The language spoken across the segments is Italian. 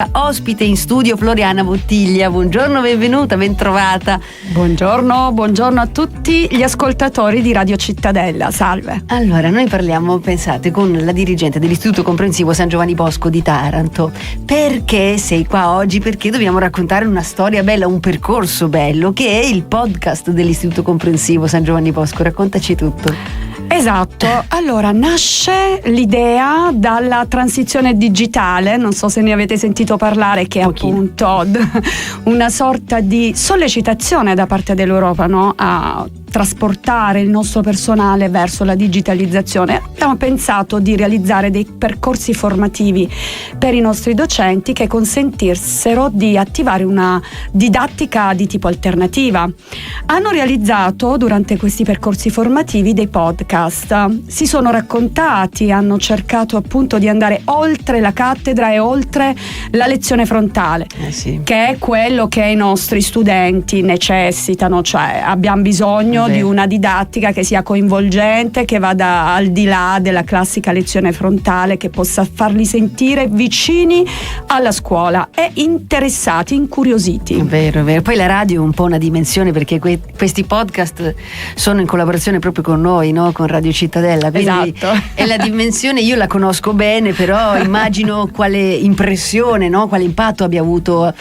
Ospite in studio Floriana Bottiglia. Buongiorno, benvenuta, bentrovata. Buongiorno a tutti gli ascoltatori di Radio Cittadella, salve. Allora, noi parliamo, pensate, con la dirigente dell'Istituto Comprensivo San Giovanni Bosco di Taranto. Perché sei qua oggi? Perché dobbiamo raccontare una storia bella, un percorso bello, che è il podcast dell'Istituto Comprensivo San Giovanni Bosco. Raccontaci tutto. Esatto, allora nasce l'idea dalla transizione digitale, non so se ne avete sentito parlare, che è appunto una sorta di sollecitazione da parte dell'Europa, no? A trasportare il nostro personale verso la digitalizzazione. Abbiamo pensato di realizzare dei percorsi formativi per i nostri docenti che consentissero di attivare una didattica di tipo alternativa. Hanno realizzato durante questi percorsi formativi dei podcast, si sono raccontati, hanno cercato appunto di andare oltre la cattedra e oltre la lezione frontale, che è quello che i nostri studenti necessitano, cioè abbiamo bisogno di una didattica che sia coinvolgente, che vada al di là della classica lezione frontale, che possa farli sentire vicini alla scuola e interessati, incuriositi. È vero. Poi la radio è un po' una dimensione, perché questi podcast sono in collaborazione proprio con noi, no? Con Radio Cittadella, quindi esatto. È la dimensione, io la conosco bene, però immagino quale impressione, no? Quale impatto abbia avuto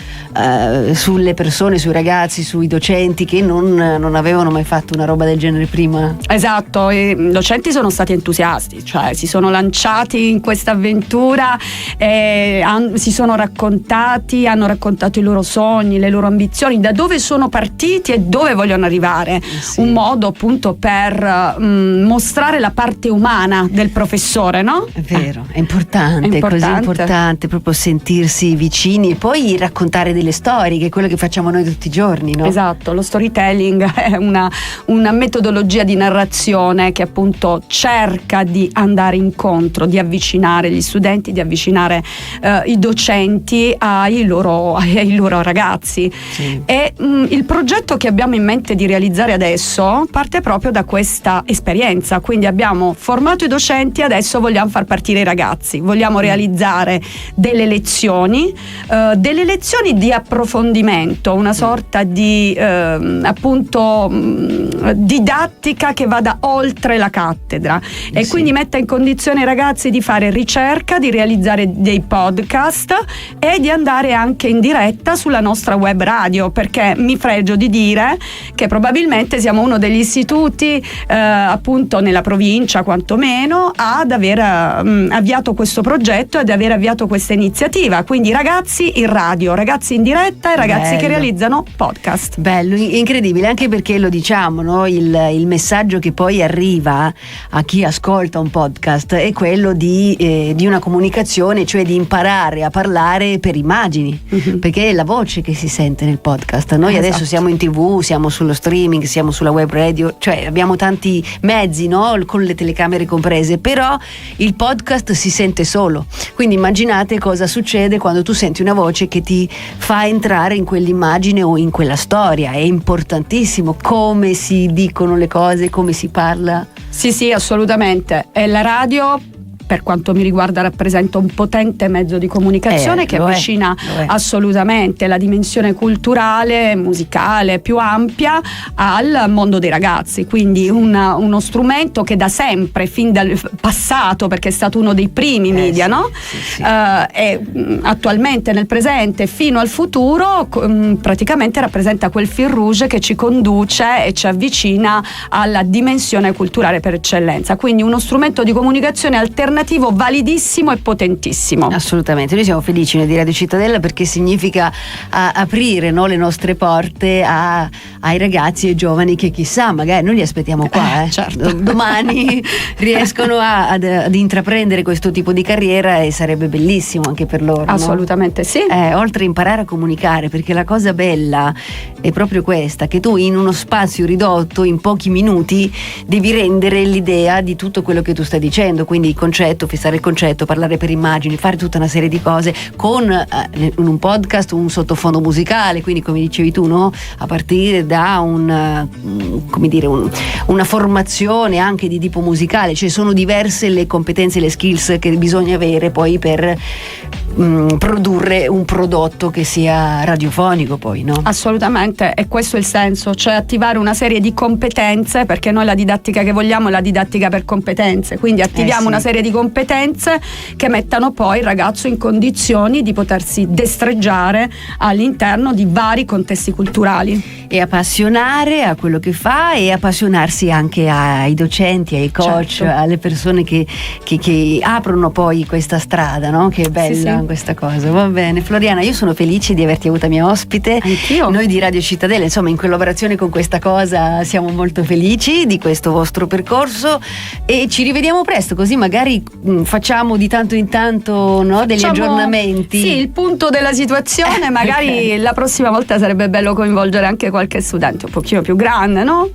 sulle persone, sui ragazzi, sui docenti che non avevano mai fatto una roba del genere prima. Esatto, i docenti sono stati entusiasti, cioè si sono lanciati in questa avventura, si sono raccontati, hanno raccontato i loro sogni, le loro ambizioni, da dove sono partiti e dove vogliono arrivare. Sì. Un modo appunto per mostrare la parte umana del professore, no? È vero, è importante, così importante proprio sentirsi vicini e poi raccontare delle storie, che è quello che facciamo noi tutti i giorni, no? Esatto, lo storytelling è una metodologia di narrazione che appunto cerca di andare incontro, di avvicinare gli studenti, di avvicinare i docenti ai loro ragazzi. Sì. E il progetto che abbiamo in mente di realizzare adesso parte proprio da questa esperienza, quindi abbiamo formato i docenti, adesso vogliamo far partire i ragazzi, vogliamo realizzare delle lezioni di approfondimento, una sorta di appunto didattica che vada oltre la cattedra e quindi metta in condizione i ragazzi di fare ricerca, di realizzare dei podcast e di andare anche in diretta sulla nostra web radio, perché mi fregio di dire che probabilmente siamo uno degli istituti appunto nella provincia quantomeno ad aver avviato questo progetto ed aver avviato questa iniziativa, quindi ragazzi in radio, ragazzi in diretta e ragazzi che realizzano podcast. Bello, incredibile, anche perché lo diciamo, no? Il messaggio che poi arriva a chi ascolta un podcast è quello di una comunicazione, cioè di imparare a parlare per immagini, perché è la voce che si sente nel podcast. Noi adesso siamo in TV, siamo sullo streaming, siamo sulla web radio, cioè abbiamo tanti mezzi, no? Con le telecamere comprese, però il podcast si sente solo, quindi immaginate cosa succede quando tu senti una voce che ti fa entrare in quell'immagine o in quella storia. È importantissimo come si dicono le cose, come si parla. Sì, assolutamente. E la radio, per quanto mi riguarda, rappresenta un potente mezzo di comunicazione che avvicina assolutamente la dimensione culturale, musicale più ampia al mondo dei ragazzi, quindi uno strumento che da sempre, fin dal passato, perché è stato uno dei primi media, no? Sì. E attualmente nel presente fino al futuro praticamente rappresenta quel fil rouge che ci conduce e ci avvicina alla dimensione culturale per eccellenza, quindi uno strumento di comunicazione alternativo validissimo e potentissimo. Assolutamente, noi siamo felici di Radio Cittadella perché significa aprire, no, le nostre porte ai ragazzi e ai giovani che chissà, magari noi li aspettiamo qua, certo. Domani riescono ad intraprendere questo tipo di carriera e sarebbe bellissimo anche per loro. Assolutamente, no? Sì. Oltre a imparare a comunicare, perché la cosa bella è proprio questa, che tu in uno spazio ridotto, in pochi minuti, devi rendere l'idea di tutto quello che tu stai dicendo, quindi i concetti, concetto, fissare il concetto, parlare per immagini, fare tutta una serie di cose con in un podcast un sottofondo musicale, quindi come dicevi tu, no? A partire da una formazione anche di tipo musicale, cioè sono diverse le competenze e le skills che bisogna avere poi per produrre un prodotto che sia radiofonico poi, no? Assolutamente, e questo è il senso, cioè attivare una serie di competenze, perché noi la didattica che vogliamo è la didattica per competenze, quindi attiviamo una serie di competenze che mettano poi il ragazzo in condizioni di potersi destreggiare all'interno di vari contesti culturali. E appassionare a quello che fa e appassionarsi anche ai docenti, ai coach, certo, alle persone che aprono poi questa strada, no? Che è bella questa cosa. Va bene, Floriana, io sono felice di averti avuta mia ospite. Anch'io. Noi di Radio Cittadella, insomma, in collaborazione con questa cosa siamo molto felici di questo vostro percorso e ci rivediamo presto, così magari facciamo di tanto in tanto, no, degli aggiornamenti. Sì, il punto della situazione, magari la prossima volta sarebbe bello coinvolgere anche qualche studente un pochino più grande, no?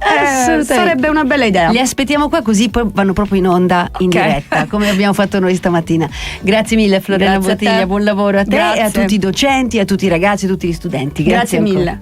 Sarebbe una bella idea. Li aspettiamo qua, così poi vanno proprio in onda in diretta, come abbiamo fatto noi stamattina. Grazie mille Floriana Bottiglia, buon lavoro a te. Grazie. E a tutti i docenti, a tutti i ragazzi, a tutti gli studenti. Grazie mille.